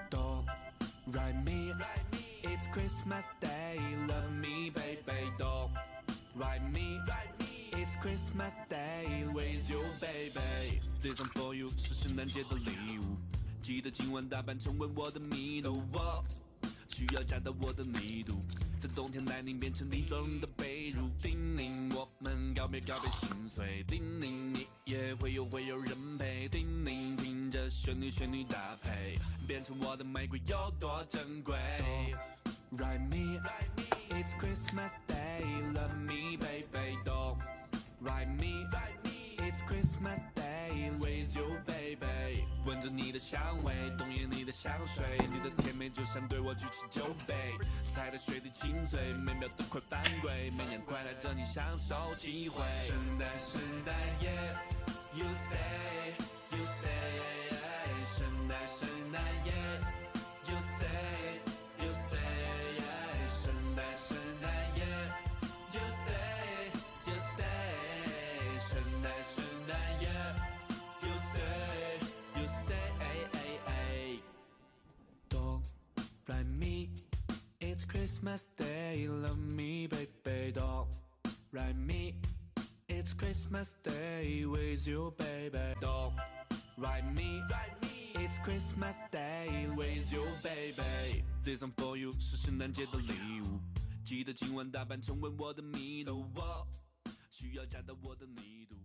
Don't write me, it's Christmas Day, love me baby. Don't write me, it's Christmas Day, with you baby. This one for you 是圣诞节的礼物，记得今晚打扮成为我的迷途。我需要加大我的密度，在冬天来临变成理装的被褥。叮咛我们告别心碎，叮咛你也会有人陪。叮咛听着旋律搭配，变成我的玫瑰有多珍贵。Write me, it's Christmas Day, love me baby. Don't write me, it's Christmas Day, with you baby. 闻着你的香味，冬夜你的香水，你的甜美就像对我举起酒杯，踩在水底轻醉，每秒都快翻滚，每年快来着你享受机会。圣诞夜 ，You stay, you stay， 圣诞夜 ，You stay, you stay， 圣诞夜 ，You stay, you stay， 圣诞夜 ，You say, you say， Don't write me, it's Christmas Day, love me baby. Don't write me, it's Christmas Day, with you baby. Don't write me, it's Christmas Day, with you baby. This one for you 是圣诞节的礼物，记得今晚打扮成为我的迷途。我需要加大我的密度。